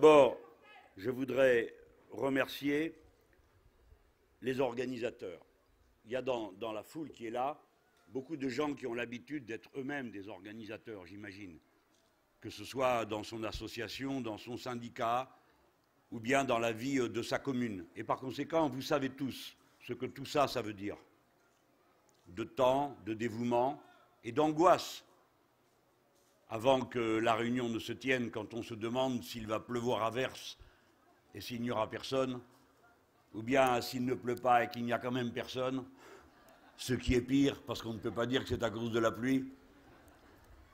D'abord, je voudrais remercier les organisateurs. Il y a dans la foule qui est là beaucoup de gens qui ont l'habitude d'être eux-mêmes des organisateurs, j'imagine, que ce soit dans son association, dans son syndicat ou bien dans la vie de sa commune. Et par conséquent, vous savez tous ce que tout ça, ça veut dire. De temps, de dévouement et d'angoisse avant que la réunion ne se tienne, quand on se demande s'il va pleuvoir à verse et s'il n'y aura personne, ou bien s'il ne pleut pas et qu'il n'y a quand même personne, ce qui est pire, parce qu'on ne peut pas dire que c'est à cause de la pluie,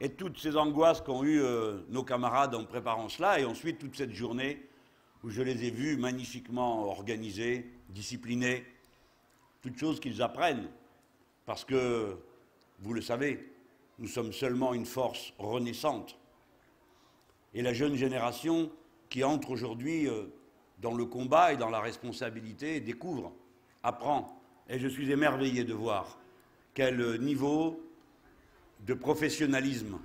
et toutes ces angoisses qu'ont eues nos camarades en préparant cela, et ensuite toute cette journée où je les ai vus magnifiquement organisés, disciplinés, toutes choses qu'ils apprennent, parce que, vous le savez, nous sommes seulement une force renaissante. Et la jeune génération qui entre aujourd'hui dans le combat et dans la responsabilité découvre, apprend. Et je suis émerveillé de voir quel niveau de professionnalisme,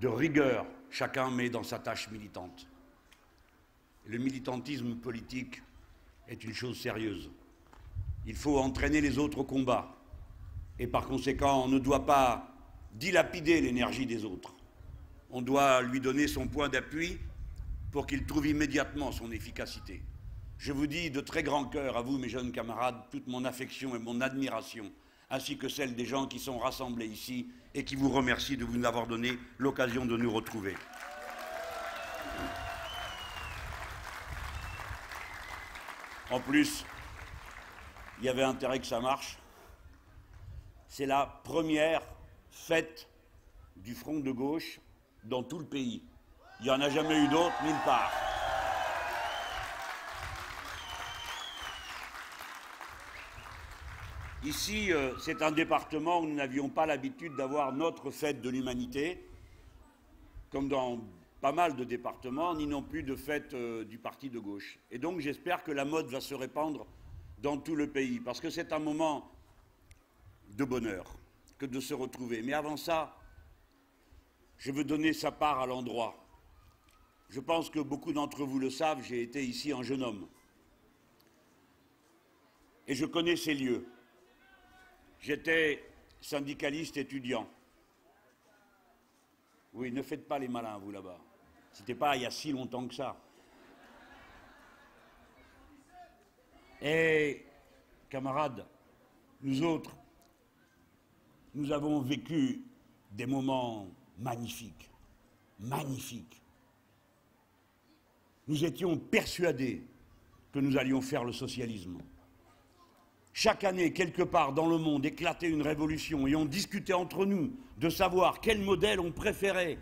de rigueur chacun met dans sa tâche militante. Le militantisme politique est une chose sérieuse. Il faut entraîner les autres au combat. Et par conséquent, on ne doit pas dilapider l'énergie des autres. On doit lui donner son point d'appui pour qu'il trouve immédiatement son efficacité. Je vous dis de très grand cœur à vous, mes jeunes camarades, toute mon affection et mon admiration, ainsi que celle des gens qui sont rassemblés ici et qui vous remercient de vous avoir donné l'occasion de nous retrouver. En plus, il y avait intérêt que ça marche. C'est la première fête du front de gauche dans tout le pays. Il n'y en a jamais eu d'autre nulle part. Ici, c'est un département où nous n'avions pas l'habitude d'avoir notre fête de l'humanité, comme dans pas mal de départements, ni non plus de fête du parti de gauche. Et donc j'espère que la mode va se répandre dans tout le pays, parce que c'est un moment de bonheur que de se retrouver. Mais avant ça, je veux donner sa part à l'endroit. Je pense que beaucoup d'entre vous le savent, j'ai été ici un jeune homme. Et je connais ces lieux. J'étais syndicaliste étudiant. Oui, ne faites pas les malins, vous, là-bas. C'était pas il y a si longtemps que ça. Et, camarades, nous autres, nous avons vécu des moments magnifiques, magnifiques. Nous étions persuadés que nous allions faire le socialisme. Chaque année, quelque part dans le monde, éclatait une révolution et on discutait entre nous de savoir quel modèle on préférait.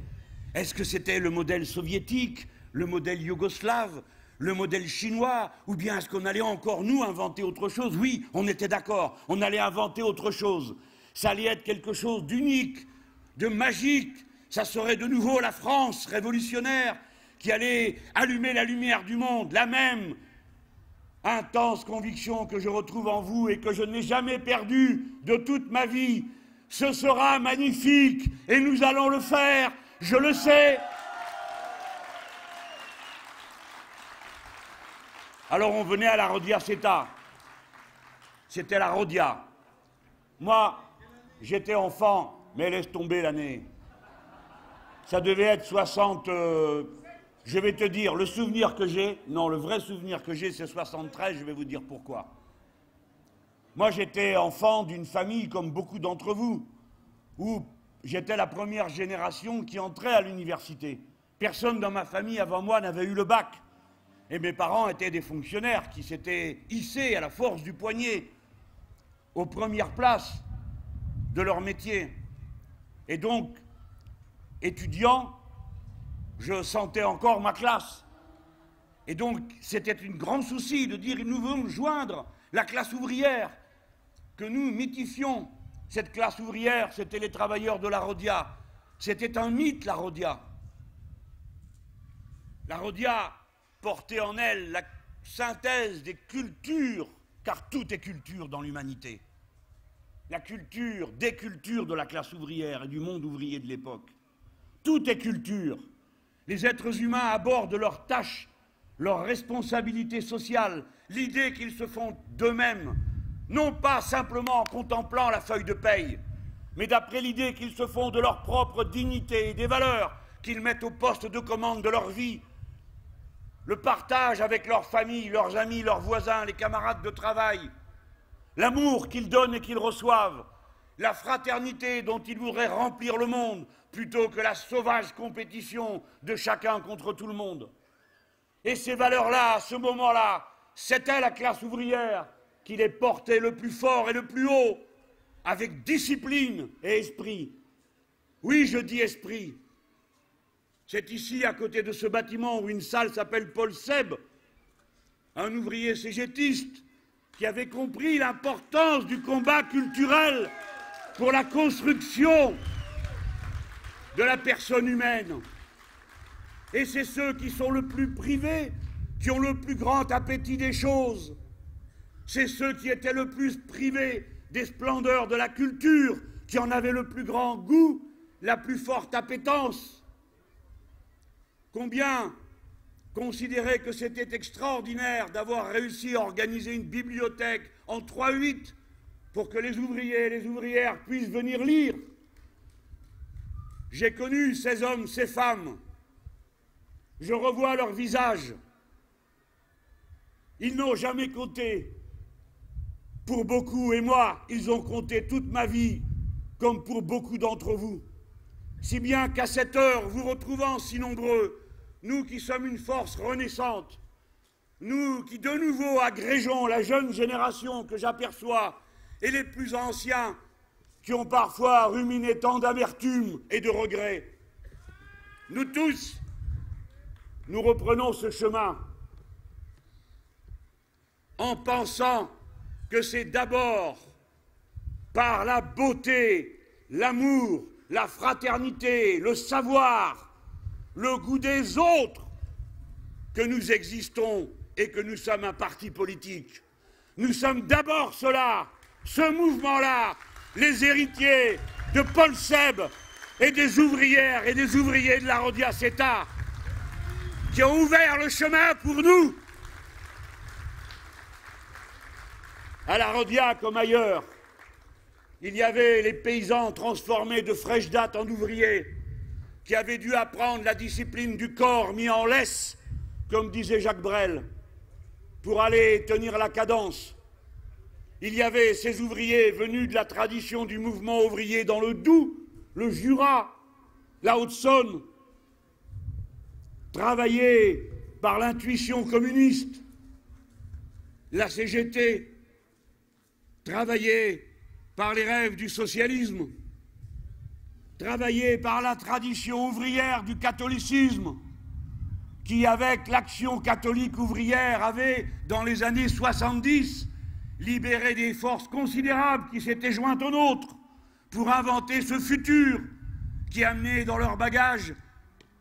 Est-ce que c'était le modèle soviétique, le modèle yougoslave, le modèle chinois, ou bien est-ce qu'on allait encore, nous, inventer autre chose? Oui, on était d'accord, on allait inventer autre chose. Ça allait être quelque chose d'unique, de magique. Ça serait de nouveau la France révolutionnaire qui allait allumer la lumière du monde, la même intense conviction que je retrouve en vous et que je n'ai jamais perdue de toute ma vie. Ce sera magnifique et nous allons le faire, je le sais. Alors on venait à la Rodia Seta. C'était la Rodia. Moi, j'étais enfant, mais laisse tomber l'année. Ça devait être 60... je vais te dire, le souvenir que j'ai, non, le vrai souvenir que j'ai, c'est 73, je vais vous dire pourquoi. Moi, j'étais enfant d'une famille, comme beaucoup d'entre vous, où j'étais la première génération qui entrait à l'université. Personne dans ma famille avant moi n'avait eu le bac. Et mes parents étaient des fonctionnaires qui s'étaient hissés à la force du poignet aux premières places de leur métier. Et donc, étudiant, je sentais encore ma classe. Et donc, c'était un grand souci de dire, nous voulons joindre la classe ouvrière, que nous mythifions. Cette classe ouvrière, c'était les travailleurs de la Rodia. C'était un mythe, la Rodia. La Rodia portait en elle la synthèse des cultures, car tout est culture dans l'humanité. La culture, des cultures de la classe ouvrière et du monde ouvrier de l'époque. Tout est culture. Les êtres humains abordent leurs tâches, leurs responsabilités sociales, l'idée qu'ils se font d'eux-mêmes, non pas simplement en contemplant la feuille de paye, mais d'après l'idée qu'ils se font de leur propre dignité et des valeurs qu'ils mettent au poste de commande de leur vie, le partage avec leur famille, leurs amis, leurs voisins, les camarades de travail, l'amour qu'ils donnent et qu'ils reçoivent, la fraternité dont ils voudraient remplir le monde, plutôt que la sauvage compétition de chacun contre tout le monde. Et ces valeurs-là, à ce moment-là, c'était la classe ouvrière qui les portait le plus fort et le plus haut, avec discipline et esprit. Oui, je dis esprit. C'est ici, à côté de ce bâtiment où une salle s'appelle Paul Seb, un ouvrier cégétiste qui avait compris l'importance du combat culturel pour la construction de la personne humaine. Et c'est ceux qui sont le plus privés, qui ont le plus grand appétit des choses. C'est ceux qui étaient le plus privés des splendeurs de la culture, qui en avaient le plus grand goût, la plus forte appétence. Combien considéraient que c'était extraordinaire d'avoir réussi à organiser une bibliothèque en 3/8 pour que les ouvriers et les ouvrières puissent venir lire. J'ai connu ces hommes, ces femmes. Je revois leurs visages. Ils n'ont jamais compté. Pour beaucoup, et moi, ils ont compté toute ma vie, comme pour beaucoup d'entre vous. Si bien qu'à cette heure, vous retrouvant si nombreux, nous qui sommes une force renaissante, nous qui de nouveau agrégeons la jeune génération que j'aperçois, et les plus anciens qui ont parfois ruminé tant d'amertume et de regrets, nous tous, nous reprenons ce chemin en pensant que c'est d'abord par la beauté, l'amour, la fraternité, le savoir, le goût des autres que nous existons et que nous sommes un parti politique. Nous sommes d'abord cela, ce mouvement-là, les héritiers de Paul Seb et des ouvrières et des ouvriers de la Rodia Seta qui ont ouvert le chemin pour nous. À la Rodia comme ailleurs, il y avait les paysans transformés de fraîche date en ouvriers qui avaient dû apprendre la discipline du corps mis en laisse, comme disait Jacques Brel, pour aller tenir la cadence. Il y avait ces ouvriers venus de la tradition du mouvement ouvrier dans le Doubs, le Jura, la Haute-Saône, travaillés par l'intuition communiste, la CGT, travaillés par les rêves du socialisme, travaillés par la tradition ouvrière du catholicisme, qui, avec l'action catholique ouvrière, avait, dans les années 70, libéré des forces considérables qui s'étaient jointes aux nôtres pour inventer ce futur qui amenait dans leur bagage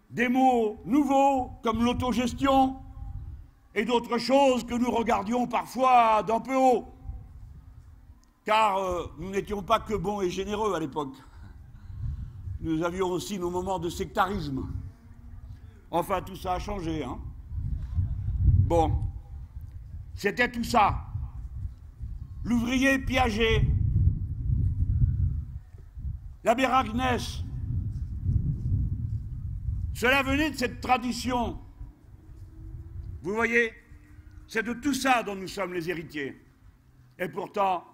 des mots nouveaux comme l'autogestion et d'autres choses que nous regardions parfois d'un peu haut. Car nous n'étions pas que bons et généreux à l'époque. Nous avions aussi nos moments de sectarisme. Enfin, tout ça a changé, hein. Bon, c'était tout ça. L'ouvrier Piaget, l'abbé Ragnès, cela venait de cette tradition. Vous voyez, c'est de tout ça dont nous sommes les héritiers. Et pourtant,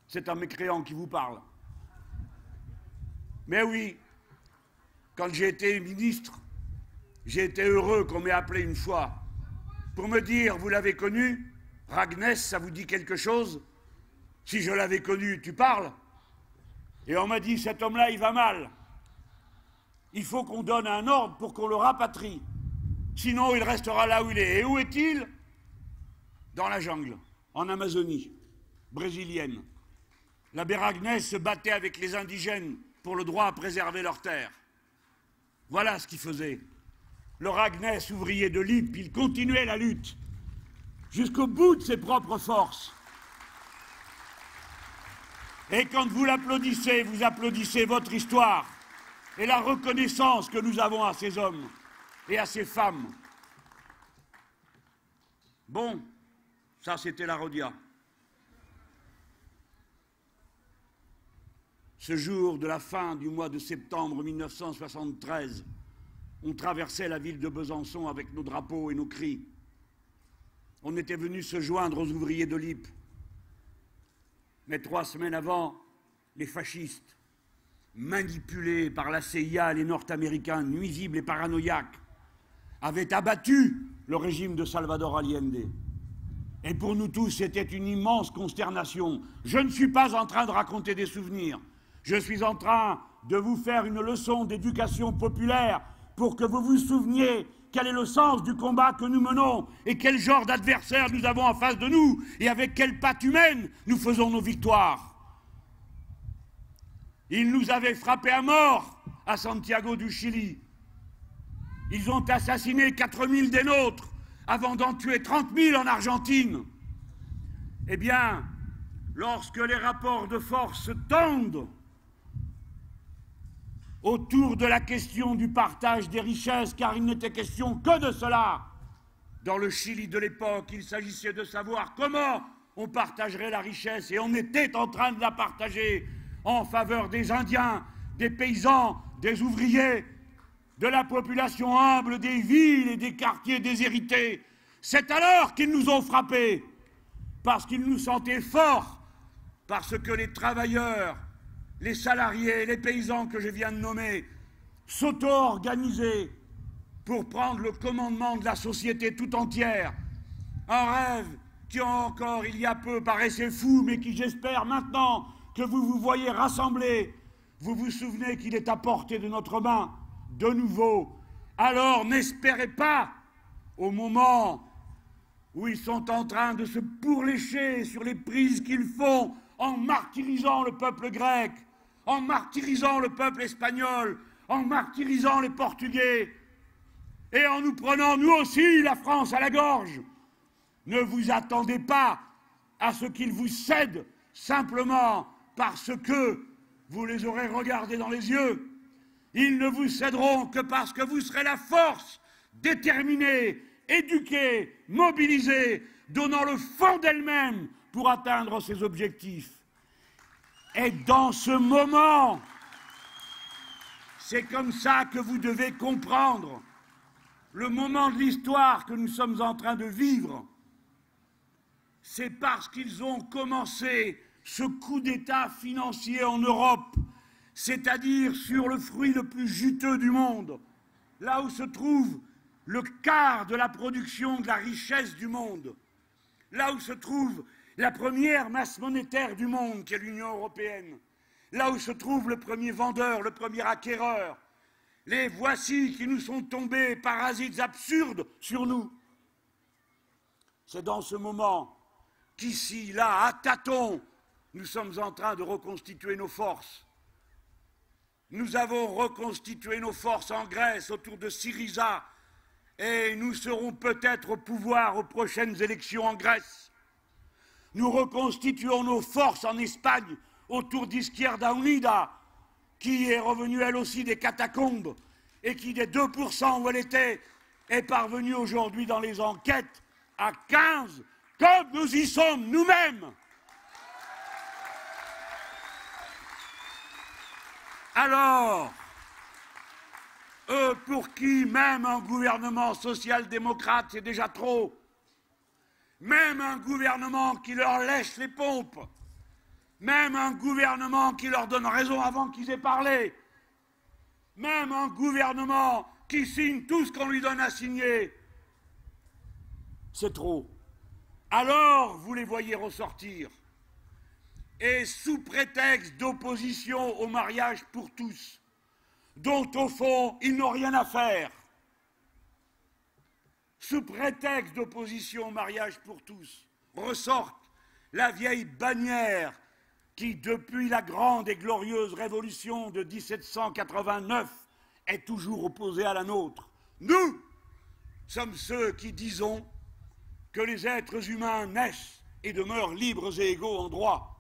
c'est un mécréant qui vous parle. Mais oui, quand j'ai été ministre, j'ai été heureux qu'on m'ait appelé une fois pour me dire, vous l'avez connu, Ragnès, ça vous dit quelque chose? Si je l'avais connu, tu parles? Et on m'a dit, cet homme-là, il va mal. Il faut qu'on donne un ordre pour qu'on le rapatrie. Sinon, il restera là où il est. Et où est-il? Dans la jungle, en Amazonie, brésilienne. L'abbé Ragnès se battait avec les indigènes pour le droit à préserver leurs terres. Voilà ce qu'il faisait. Le Ragnès, ouvrier de l'IP, il continuait la lutte jusqu'au bout de ses propres forces. Et quand vous l'applaudissez, vous applaudissez votre histoire et la reconnaissance que nous avons à ces hommes. et à ses femmes. Bon, ça c'était la Rodia. Ce jour de la fin du mois de septembre 1973, on traversait la ville de Besançon avec nos drapeaux et nos cris. On était venu se joindre aux ouvriers de l'Ypres. Mais 3 semaines avant, les fascistes, manipulés par la CIA et les Nord-Américains, nuisibles et paranoïaques, avaient abattu le régime de Salvador Allende. Et pour nous tous, c'était une immense consternation. Je ne suis pas en train de raconter des souvenirs. Je suis en train de vous faire une leçon d'éducation populaire pour que vous vous souveniez quel est le sens du combat que nous menons et quel genre d'adversaire nous avons en face de nous et avec quelle patte humaine nous faisons nos victoires. Ils nous avaient frappés à mort à Santiago du Chili. Ils ont assassiné 4000 des nôtres avant d'en tuer 30 000 en Argentine. Eh bien, lorsque les rapports de force se tendent autour de la question du partage des richesses, car il n'était question que de cela. Dans le Chili de l'époque, il s'agissait de savoir comment on partagerait la richesse, et on était en train de la partager en faveur des Indiens, des paysans, des ouvriers, de la population humble des villes et des quartiers déshérités. C'est alors qu'ils nous ont frappés, parce qu'ils nous sentaient forts, parce que les travailleurs, les salariés, les paysans que je viens de nommer, s'auto-organisaient pour prendre le commandement de la société tout entière. Un rêve qui encore il y a peu paraissait fou, mais qui j'espère maintenant que vous vous voyez rassemblés, vous vous souvenez qu'il est à portée de notre main, de nouveau. Alors n'espérez pas, au moment où ils sont en train de se pourlécher sur les prises qu'ils font en martyrisant le peuple grec, en martyrisant le peuple espagnol, en martyrisant les Portugais, et en nous prenant, nous aussi, la France à la gorge. Ne vous attendez pas à ce qu'ils vous cèdent simplement parce que vous les aurez regardés dans les yeux. Ils ne vous céderont que parce que vous serez la force déterminée, éduquée, mobilisée, donnant le fond d'elle-même pour atteindre ses objectifs. Et dans ce moment, c'est comme ça que vous devez comprendre le moment de l'histoire que nous sommes en train de vivre. C'est parce qu'ils ont commencé ce coup d'État financier en Europe, c'est-à-dire sur le fruit le plus juteux du monde, là où se trouve le quart de la production de la richesse du monde, là où se trouve la première masse monétaire du monde, qui est l'Union européenne, là où se trouve le premier vendeur, le premier acquéreur. Les voici qui nous sont tombés, parasites absurdes, sur nous. C'est dans ce moment qu'ici, là, à tâtons, nous sommes en train de reconstituer nos forces. Nous avons reconstitué nos forces en Grèce, autour de Syriza, et nous serons peut-être au pouvoir aux prochaines élections en Grèce. Nous reconstituons nos forces en Espagne, autour d'Izquierda Unida, qui est revenue elle aussi des catacombes, et qui, des 2% où elle était, est parvenue aujourd'hui dans les enquêtes à 15, comme nous y sommes nous-mêmes. Alors, eux pour qui même un gouvernement social-démocrate, c'est déjà trop, même un gouvernement qui leur lèche les pompes, même un gouvernement qui leur donne raison avant qu'ils aient parlé, même un gouvernement qui signe tout ce qu'on lui donne à signer, c'est trop. Alors, vous les voyez ressortir. Et sous prétexte d'opposition au mariage pour tous, dont au fond, ils n'ont rien à faire, sous prétexte d'opposition au mariage pour tous, ressortent la vieille bannière qui, depuis la grande et glorieuse révolution de 1789, est toujours opposée à la nôtre. Nous sommes ceux qui disons que les êtres humains naissent et demeurent libres et égaux en droit.